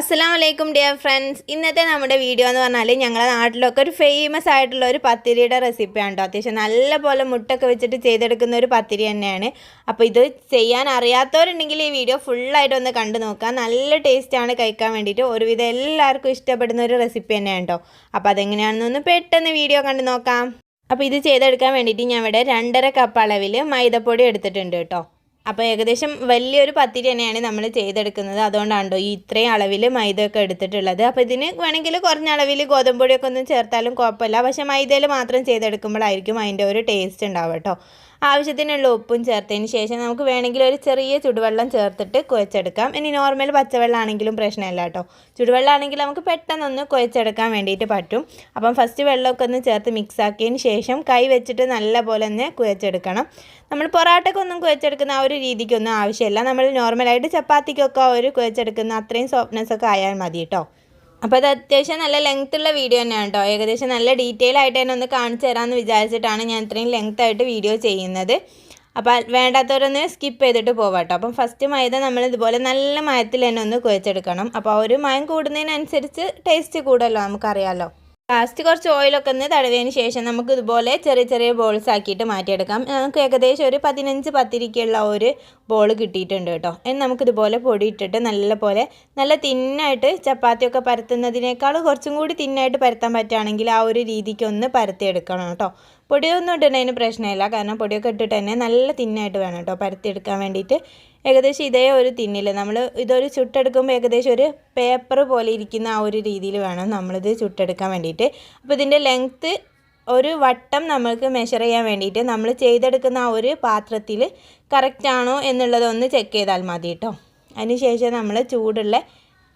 അസ്സലാമലൈക്കും dear friends. ഇന്നത്തെ നമ്മുടെ വീഡിയോ എന്ന് പറഞ്ഞാൽ ഞങ്ങളുടെ നാട്ടിലൊക്കെ ഒരു ഫേമസ് ആയിട്ടുള്ള ഒരു പത്തിരിയുടെ റെസിപ്പിയാണ് കേട്ടോ. അത്യാവശ്യം നല്ല പോലെ മുട്ടൊക്കെ വെച്ചിട്ട് ചെയ്തെടുക്കുന്ന ഒരു പത്തിരി തന്നെയാണ്. അപ്പോൾ ഇത് ചെയ്യാൻ അറിയാത്തവരുണ്ടെങ്കിൽ ഈ വീഡിയോ ഫുള്ളായിട്ട് ഒന്ന് കണ്ടു നോക്കാം. നല്ല ടേസ്റ്റാണ് കഴിക്കാൻ വേണ്ടിയിട്ട്. ഒരുവിധം എല്ലാവർക്കും ഇഷ്ടപ്പെടുന്ന ഒരു റെസിപ്പി തന്നെയാണ് കേട്ടോ. അപ്പോൾ അതെങ്ങനെയാണെന്നൊന്ന് പെട്ടെന്ന് വീഡിയോ കണ്ടു നോക്കാം. അപ്പോൾ ഇത് ചെയ്തെടുക്കാൻ വേണ്ടിയിട്ട് ഞാൻ ഇവിടെ 2.5 കപ്പ് അളവിൽ മൈദപ്പൊടി എടുത്തിട്ടുണ്ട് കേട്ടോ. അപ്പോൾ ഏകദേശം വലിയൊരു പത്തിരി തന്നെയാണ് നമ്മൾ ചെയ്തെടുക്കുന്നത്. അതുകൊണ്ടാണ് ഈ ഇത്രയും അളവിൽ മൈദയൊക്കെ എടുത്തിട്ടുള്ളത്. അപ്പോൾ ഇതിന് വേണമെങ്കിൽ കുറഞ്ഞ അളവിൽ ഗോതമ്പൊടിയൊക്കെ ഒന്നും ചേർത്താലും കുഴപ്പമില്ല. പക്ഷേ മൈദയിൽ മാത്രം ചെയ്തെടുക്കുമ്പോഴായിരിക്കും അതിൻ്റെ ഒരു ടേസ്റ്റ് ഉണ്ടാവുക കേട്ടോ. ആവശ്യത്തിനുള്ള ഉപ്പും ചേർത്തതിന് ശേഷം നമുക്ക് വേണമെങ്കിൽ ഒരു ചെറിയ ചുടുവെള്ളം ചേർത്തിട്ട് കുഴച്ചെടുക്കാം. ഇനി നോർമൽ പച്ചവെള്ളം ആണെങ്കിലും പ്രശ്നമില്ല കേട്ടോ. ചുടുവെള്ളം ആണെങ്കിൽ നമുക്ക് പെട്ടെന്നൊന്ന് കുഴച്ചെടുക്കാൻ വേണ്ടിയിട്ട് പറ്റും. അപ്പം ഫസ്റ്റ് വെള്ളമൊക്കെ ഒന്ന് ചേർത്ത് മിക്സ് ആക്കിയതിന് ശേഷം കൈ വെച്ചിട്ട് നല്ല പോലെ ഒന്ന് കുഴച്ചെടുക്കണം. നമ്മൾ പൊറാട്ടക്കൊന്നും കുഴച്ചെടുക്കുന്ന ആ ഒരു രീതിക്കൊന്നും ആവശ്യമില്ല. നമ്മൾ നോർമലായിട്ട് ചപ്പാത്തിക്കൊക്കെ ഒരു കുഴച്ചെടുക്കുന്ന അത്രയും സോഫ്റ്റ്നെസ്സൊക്കെ ആയാൽ മതി കേട്ടോ. അപ്പോൾ അത് അത്യാവശ്യം നല്ല ലെങ്ത്തുള്ള വീഡിയോ തന്നെയാണ് കേട്ടോ. ഏകദേശം നല്ല ഡീറ്റെയിൽ ആയിട്ട് തന്നെ ഒന്ന് കാണിച്ചു തരാമെന്ന് വിചാരിച്ചിട്ടാണ് ഞാൻ ഇത്രയും ലെങ്ത്തായിട്ട് വീഡിയോ ചെയ്യുന്നത്. അപ്പോൾ വേണ്ടാത്തവരൊന്ന് സ്കിപ്പ് ചെയ്തിട്ട് പോവാം കേട്ടോ. അപ്പം ഫസ്റ്റ് മൈദ നമ്മൾ ഇതുപോലെ നല്ല മയത്തിൽ തന്നെ ഒന്ന് കുഴച്ചെടുക്കണം. അപ്പോൾ ആ ഒരു മയം കൂടുന്നതിനനുസരിച്ച് ടേസ്റ്റ് കൂടുമല്ലോ, നമുക്കറിയാമല്ലോ. ലാസ്റ്റ് കുറച്ച് ഓയിലൊക്കെ ഒന്ന് തടവിയതിന് ശേഷം നമുക്ക് ഇതുപോലെ ചെറിയ ചെറിയ ബോൾസ് ആക്കിയിട്ട് മാറ്റിയെടുക്കാം. നമുക്ക് ഏകദേശം ഒരു 15 പത്തിരിക്കുള്ള ഒരു ബോൾ കിട്ടിയിട്ടുണ്ട് കേട്ടോ. ഇനി നമുക്കിതുപോലെ പൊടി ഇട്ടിട്ട് നല്ല തിന്നായിട്ട് ചപ്പാത്തിയൊക്കെ പരത്തുന്നതിനേക്കാൾ കുറച്ചും കൂടി തിന്നായിട്ട് പരത്താൻ പറ്റുകയാണെങ്കിൽ ആ ഒരു രീതിക്ക് ഒന്ന് പരത്തിയെടുക്കണം കേട്ടോ. പൊടിയൊന്നും ഇടുന്നതിന് പ്രശ്നമില്ല, കാരണം പൊടിയൊക്കെ ഇട്ടിട്ട് തന്നെ നല്ല തിന്നായിട്ട് വേണം കേട്ടോ പരത്തിയെടുക്കാൻ വേണ്ടിയിട്ട്. ഏകദേശം ഇതേ ഒരു തിന്നിൽ നമ്മൾ ഇതൊരു ചുട്ടെടുക്കുമ്പോൾ ഏകദേശം ഒരു പേപ്പർ പോലെ ഇരിക്കുന്ന ആ ഒരു രീതിയിൽ വേണം നമ്മളിത് ചുട്ടെടുക്കാൻ വേണ്ടിയിട്ട്. അപ്പോൾ ഇതിൻ്റെ ലെങ്ത്ത് ഒരു വട്ടം നമ്മൾക്ക് മെഷർ ചെയ്യാൻ വേണ്ടിയിട്ട് നമ്മൾ ചെയ്തെടുക്കുന്ന ആ ഒരു പാത്രത്തിൽ കറക്റ്റാണോ എന്നുള്ളതൊന്ന് ചെക്ക് ചെയ്താൽ മതി കേട്ടോ. അതിന് ശേഷം നമ്മൾ ചൂടുള്ള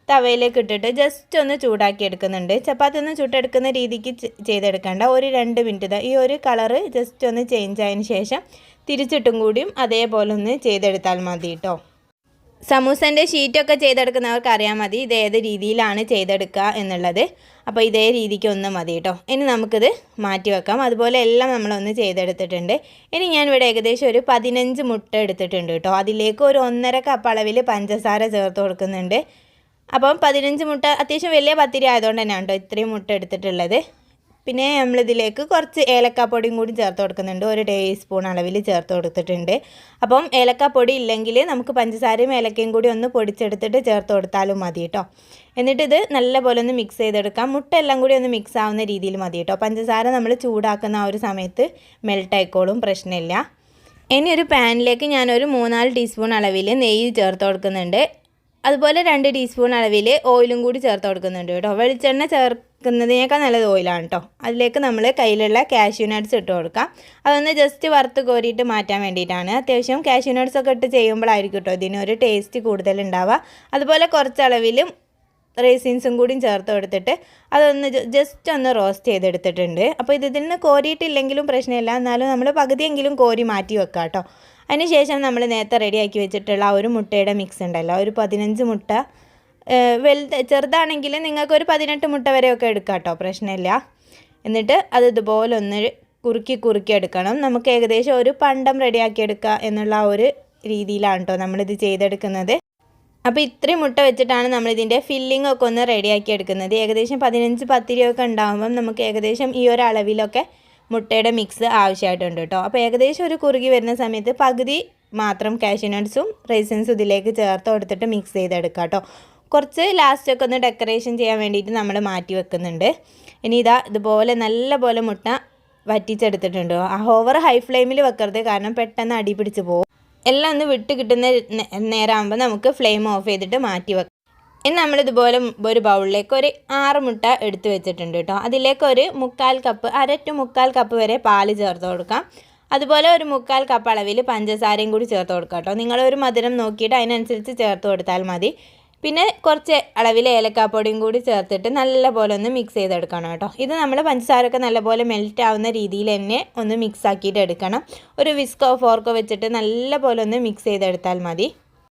തവയിലേക്ക് ഇട്ടിട്ട് ജസ്റ്റ് ഒന്ന് ചൂടാക്കി എടുക്കുന്നുണ്ട്. ചപ്പാത്തി ഒന്ന് ചുട്ടെടുക്കുന്ന രീതിക്ക് ചെയ്തെടുക്കേണ്ട. ഒരു 2 മിനിറ്റ് ഈ ഒരു കളറ് ജസ്റ്റ് ഒന്ന് ചേഞ്ച് ആയതിന് ശേഷം തിരിച്ചിട്ടും കൂടിയും അതേപോലെ ഒന്ന് ചെയ്തെടുത്താൽ മതി കേട്ടോ. സമൂസൻ്റെ ഷീറ്റൊക്കെ ചെയ്തെടുക്കുന്നവർക്ക് അറിയാൻ മതി ഇത് ഏത് രീതിയിലാണ് ചെയ്തെടുക്കുക എന്നുള്ളത്. അപ്പോൾ ഇതേ രീതിക്ക് ഒന്ന് മതി കേട്ടോ. ഇനി നമുക്കിത് മാറ്റി വെക്കാം. അതുപോലെ എല്ലാം നമ്മളൊന്ന് ചെയ്തെടുത്തിട്ടുണ്ട്. ഇനി ഞാനിവിടെ ഏകദേശം ഒരു 15 മുട്ട എടുത്തിട്ടുണ്ട് കേട്ടോ. അതിലേക്ക് ഒരു 1.5 കപ്പ് അളവിൽ പഞ്ചസാര ചേർത്ത് കൊടുക്കുന്നുണ്ട്. അപ്പം 15 മുട്ട അത്യാവശ്യം വലിയ പത്തിരി ആയതുകൊണ്ട് തന്നെയാണ് കേട്ടോ ഇത്രയും മുട്ട എടുത്തിട്ടുള്ളത്. പിന്നെ നമ്മളിതിലേക്ക് കുറച്ച് ഏലക്കാപ്പൊടിയും കൂടി ചേർത്ത് കൊടുക്കുന്നുണ്ട്. ഒരു ടീസ്പൂൺ അളവിൽ ചേർത്ത് കൊടുത്തിട്ടുണ്ട്. അപ്പം ഏലക്കാപ്പൊടി ഇല്ലെങ്കിൽ നമുക്ക് പഞ്ചസാരയും ഏലക്കയും കൂടി ഒന്ന് പൊടിച്ചെടുത്തിട്ട് ചേർത്ത് കൊടുത്താലും മതി കേട്ടോ. എന്നിട്ടിത് നല്ലപോലെ ഒന്ന് മിക്സ് ചെയ്തെടുക്കാം. മുട്ട എല്ലാം കൂടി ഒന്ന് മിക്സ് ആവുന്ന രീതിയിൽ മതി കേട്ടോ. പഞ്ചസാര നമ്മൾ ചൂടാക്കുന്ന ആ ഒരു സമയത്ത് മെൽറ്റ് ആയിക്കോളും, പ്രശ്നമില്ല. ഇനി ഒരു പാനിലേക്ക് ഞാനൊരു 3-4 ടീസ്പൂൺ അളവിൽ നെയ്യ് ചേർത്ത് കൊടുക്കുന്നുണ്ട്. അതുപോലെ 2 ടീസ്പൂൺ അളവിൽ ഓയിലും കൂടി ചേർത്ത് കൊടുക്കുന്നുണ്ട് കേട്ടോ. വെളിച്ചെണ്ണ ചേർക്കുന്നതിനേക്കാൾ നല്ലത് ഓയിലാണ് കേട്ടോ. അതിലേക്ക് നമ്മൾ കയ്യിലുള്ള കാഷ്യൂ നട്ട്സ് ഇട്ട് കൊടുക്കാം. അതൊന്ന് ജസ്റ്റ് വറുത്ത് കോരിയിട്ട് മാറ്റാൻ വേണ്ടിയിട്ടാണ്. അത്യാവശ്യം കാഷ്യൂ നട്ട്സൊക്കെ ഇട്ട് ചെയ്യുമ്പോഴായിരിക്കും കേട്ടോ ഇതിനൊരു ടേസ്റ്റ് കൂടുതലുണ്ടാവുക. അതുപോലെ കുറച്ചളവിൽ റേസിൻസും കൂടിയും ചേർത്ത് കൊടുത്തിട്ട് അതൊന്ന് ജസ്റ്റ് ഒന്ന് റോസ്റ്റ് ചെയ്തെടുത്തിട്ടുണ്ട്. അപ്പോൾ ഇതിൽ നിന്ന് കോരിയിട്ടില്ലെങ്കിലും പ്രശ്നമില്ല, എന്നാലും നമ്മൾ പകുതിയെങ്കിലും കോരി മാറ്റി വെക്കാം കേട്ടോ. അതിനുശേഷം നമ്മൾ നേരത്തെ റെഡിയാക്കി വെച്ചിട്ടുള്ള ആ ഒരു മുട്ടയുടെ മിക്സ് ഉണ്ടല്ലോ, ഒരു 15 മുട്ട ചെറുതാണെങ്കിൽ നിങ്ങൾക്കൊരു 18 മുട്ട വരെയൊക്കെ എടുക്കാം കേട്ടോ, പ്രശ്നമില്ല. എന്നിട്ട് അത് ഇതുപോലെ ഒന്ന് കുറുക്കി എടുക്കണം. നമുക്ക് ഏകദേശം ഒരു പണ്ടം റെഡിയാക്കി എടുക്കുക എന്നുള്ള ആ ഒരു രീതിയിലാണ് കേട്ടോ നമ്മളിത് ചെയ്തെടുക്കുന്നത്. അപ്പോൾ ഇത്രയും മുട്ട വെച്ചിട്ടാണ് നമ്മളിതിൻ്റെ ഫില്ലിംഗ് ഒക്കെ ഒന്ന് റെഡിയാക്കി എടുക്കുന്നത്. ഏകദേശം 15 പത്തിരിയൊക്കെ ഉണ്ടാകുമ്പം നമുക്ക് ഏകദേശം ഈ ഒരു അളവിലൊക്കെ മുട്ടയുടെ മിക്സ് ആവശ്യമായിട്ടുണ്ട് കേട്ടോ. അപ്പോൾ ഏകദേശം ഒരു കുറുകി വരുന്ന സമയത്ത് പകുതി മാത്രം കാഷ്യൂ നട്ട്സും റൈസിൻസും ഇതിലേക്ക് ചേർത്ത് കൊടുത്തിട്ട് മിക്സ് ചെയ്തെടുക്കുക കേട്ടോ. കുറച്ച് ലാസ്റ്റൊക്കെ ഒന്ന് ഡെക്കറേഷൻ ചെയ്യാൻ വേണ്ടിയിട്ട് നമ്മൾ മാറ്റി വെക്കുന്നുണ്ട്. ഇനി ഇതുപോലെ നല്ല മുട്ട വറ്റിച്ചെടുത്തിട്ടുണ്ട്. ഓവർ ഹൈ ഫ്ലെയിമിൽ വെക്കരുത്, കാരണം പെട്ടെന്ന് അടി പിടിച്ച് പോകും. എല്ലാം ഒന്ന് വിട്ട് കിട്ടുന്ന നേരമാകുമ്പോൾ നമുക്ക് ഫ്ലെയിം ഓഫ് ചെയ്തിട്ട് മാറ്റി വെക്കാം. ഇനി നമ്മളിതുപോലെ ഒരു ബൗളിലേക്ക് ഒരു 6 മുട്ട എടുത്ത് വെച്ചിട്ടുണ്ട് കേട്ടോ. അതിലേക്ക് ഒരു 1/4 കപ്പ്, 1/2 to 1/4 കപ്പ് വരെ പാല് ചേർത്ത് കൊടുക്കാം. അതുപോലെ ഒരു 1/4 കപ്പ് അളവിൽ പഞ്ചസാരയും കൂടി ചേർത്ത് കൊടുക്കാം കേട്ടോ. നിങ്ങളൊരു മധുരം നോക്കിയിട്ട് അതിനനുസരിച്ച് ചേർത്ത് കൊടുത്താൽ മതി. പിന്നെ കുറച്ച് അളവിൽ ഏലക്കാപ്പൊടിയും കൂടി ചേർത്തിട്ട് നല്ലപോലെ ഒന്ന് മിക്സ് ചെയ്തെടുക്കണം കേട്ടോ. ഇത് നമ്മൾ പഞ്ചസാരയൊക്കെ നല്ലപോലെ മെൽറ്റ് ആവുന്ന രീതിയിൽ തന്നെ ഒന്ന് മിക്സ് ആക്കിയിട്ട് എടുക്കണം. ഒരു വിസ്കോ ഫോർക്കോ വെച്ചിട്ട് നല്ലപോലെ ഒന്ന് മിക്സ് ചെയ്തെടുത്താൽ മതി.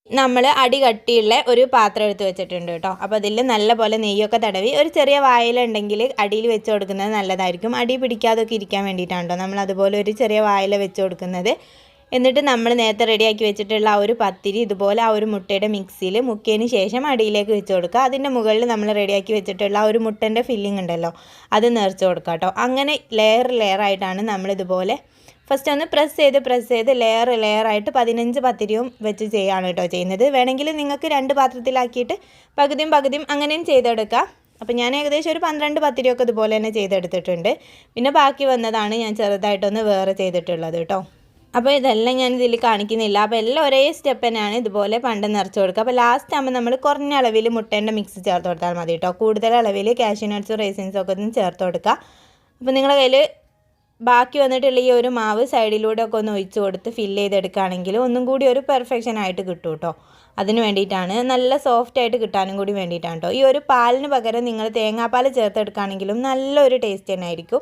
നമ്മൾ അടി കട്ടിയുള്ള ഒരു പാത്രം എടുത്ത് വെച്ചിട്ടുണ്ട് കേട്ടോ. അപ്പോൾ അതിൽ നല്ലപോലെ നെയ്യൊക്കെ തടവി ഒരു ചെറിയ വായില ഉണ്ടെങ്കിൽ അടിയിൽ വെച്ച് കൊടുക്കുന്നത് നല്ലതായിരിക്കും. അടി പിടിക്കാതൊക്കെ ഇരിക്കാൻ വേണ്ടിയിട്ടാണ് കേട്ടോ നമ്മൾ അതുപോലെ ഒരു ചെറിയ വായില വെച്ച് കൊടുക്കുന്നത്. എന്നിട്ട് നമ്മൾ നേരത്തെ റെഡിയാക്കി വെച്ചിട്ടുള്ള ആ ഒരു പത്തിരി ഇതുപോലെ ആ ഒരു മുട്ടയുടെ മിക്സിയിൽ മുക്കിയതിന് ശേഷം അടിയിലേക്ക് വെച്ച് കൊടുക്കുക. അതിൻ്റെ മുകളിൽ നമ്മൾ റെഡിയാക്കി വെച്ചിട്ടുള്ള ആ ഒരു മുട്ടൻ്റെ ഫില്ലിംഗ് ഉണ്ടല്ലോ അത് നിറച്ച് കൊടുക്കുക കേട്ടോ. അങ്ങനെ ലെയർ ആയിട്ടാണ് നമ്മളിതുപോലെ ഫസ്റ്റ് ഒന്ന് പ്രസ് ചെയ്ത് ലെയറായിട്ട് 15 പത്തിരിയും വെച്ച് ചെയ്യാണ് കേട്ടോ ചെയ്യുന്നത്. വേണമെങ്കിൽ നിങ്ങൾക്ക് 2 പാത്രത്തിലാക്കിയിട്ട് പകുതിയും അങ്ങനെയും ചെയ്തെടുക്കാം. അപ്പോൾ ഞാൻ ഏകദേശം ഒരു 12 പത്തിരിയൊക്കെ ഇതുപോലെ തന്നെ ചെയ്തെടുത്തിട്ടുണ്ട്. പിന്നെ ബാക്കി വന്നതാണ് ഞാൻ ചെറുതായിട്ടൊന്ന് വേറെ ചെയ്തിട്ടുള്ളത് കേട്ടോ. അപ്പോൾ ഇതെല്ലാം ഞാൻ ഇതിൽ കാണിക്കുന്നില്ല. അപ്പോൾ എല്ലാം ഒരേ സ്റ്റെപ്പ് തന്നെയാണ്. ഇതുപോലെ പണ്ട് നിറച്ച് കൊടുക്കുക. അപ്പോൾ ലാസ്റ്റ് ആകുമ്പോൾ നമ്മൾ കുറഞ്ഞ അളവിൽ മുട്ടേൻ്റെ മിക്സ് ചേർത്ത് കൊടുത്താൽ മതി കേട്ടോ. കൂടുതൽ അളവിൽ കാഷ്യൂ നട്ട്സും റൈസിൻസും ഒക്കെ ഒന്ന് ചേർത്ത് കൊടുക്കുക. അപ്പോൾ നിങ്ങളുടെ കയ്യിൽ ബാക്കി വന്നിട്ടുള്ള ഈ ഒരു മാവ് സൈഡിലൂടെ ഒക്കെ ഒന്ന് ഒഴിച്ച് കൊടുത്ത് ഫില്ല് ചെയ്തെടുക്കുകയാണെങ്കിൽ ഒന്നും കൂടി ഒരു പെർഫെക്ഷൻ ആയിട്ട് കിട്ടും കേട്ടോ. അതിന് വേണ്ടിയിട്ടാണ്, നല്ല സോഫ്റ്റ് ആയിട്ട് കിട്ടാനും കൂടി വേണ്ടിയിട്ടാണ് കേട്ടോ. ഈ ഒരു പാലിന് പകരം നിങ്ങൾ തേങ്ങാപ്പാൽ ചേർത്തെടുക്കുകയാണെങ്കിലും നല്ലൊരു ടേസ്റ്റ് തന്നെ ആയിരിക്കും.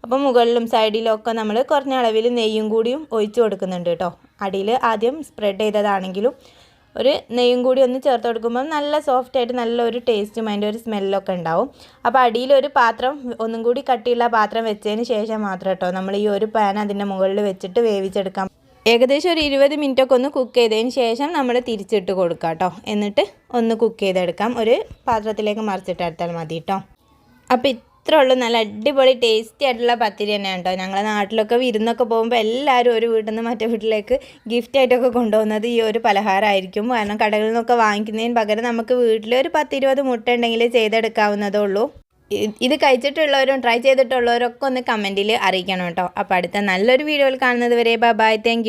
അപ്പോൾ മുകളിലും സൈഡിലും ഒക്കെ നമ്മൾ കുറഞ്ഞ അളവിൽ നെയ്യും കൂടിയും ഒഴിച്ച് കൊടുക്കുന്നുണ്ട് കേട്ടോ. അടിയിൽ ആദ്യം സ്പ്രെഡ് ചെയ്തതാണെങ്കിലും ഒരു നെയ്യും കൂടി ഒന്ന് ചേർത്ത് കൊടുക്കുമ്പോൾ നല്ല സോഫ്റ്റായിട്ട് നല്ലൊരു ടേസ്റ്റും അതിൻ്റെ ഒരു സ്മെല്ലൊക്കെ ഉണ്ടാവും. അപ്പോൾ അടിയിലൊരു പാത്രം ഒന്നും കൂടി കട്ടിയുള്ള പാത്രം വെച്ചതിന് ശേഷം മാത്രം കേട്ടോ നമ്മൾ ഈ ഒരു പാൻ അതിൻ്റെ മുകളിൽ വെച്ചിട്ട് വേവിച്ചെടുക്കാം. ഏകദേശം ഒരു 20 മിനിറ്റൊക്കെ ഒന്ന് കുക്ക് ചെയ്തതിന് ശേഷം നമ്മൾ തിരിച്ചിട്ട് കൊടുക്കാം കേട്ടോ. എന്നിട്ട് ഒന്ന് കുക്ക് ചെയ്തെടുക്കാം. ഒരു പാത്രത്തിലേക്ക് മറിച്ചിട്ടെടുത്താൽ മതി കേട്ടോ. അപ്പോൾ ഇത്രേ ഉള്ളൂ. നല്ല അടിപൊളി ടേസ്റ്റി ആയിട്ടുള്ള പത്തിരി തന്നെയാണ് കേട്ടോ. ഞങ്ങളുടെ നാട്ടിലൊക്കെ വിരുന്നൊക്കെ പോകുമ്പോൾ എല്ലാവരും ഒരു വീട്ടിൽ നിന്ന് മറ്റേ വീട്ടിലേക്ക് ഗിഫ്റ്റായിട്ടൊക്കെ കൊണ്ടുപോകുന്നത് ഈ ഒരു പലഹാരമായിരിക്കും. കാരണം കടകളിൽ നിന്നൊക്കെ വാങ്ങിക്കുന്നതിന് പകരം നമുക്ക് വീട്ടിൽ ഒരു 10-20 മുട്ട ഉണ്ടെങ്കിൽ ചെയ്തെടുക്കാവുന്നതേ ഉള്ളൂ. ഇത് കഴിച്ചിട്ടുള്ളവരും ട്രൈ ചെയ്തിട്ടുള്ളവരൊക്കെ ഒന്ന് കമൻറ്റിൽ അറിയിക്കണം കേട്ടോ. അപ്പോൾ അടുത്ത നല്ലൊരു വീഡിയോയിൽ കാണുന്നത് വരെ ബൈ. Thank you.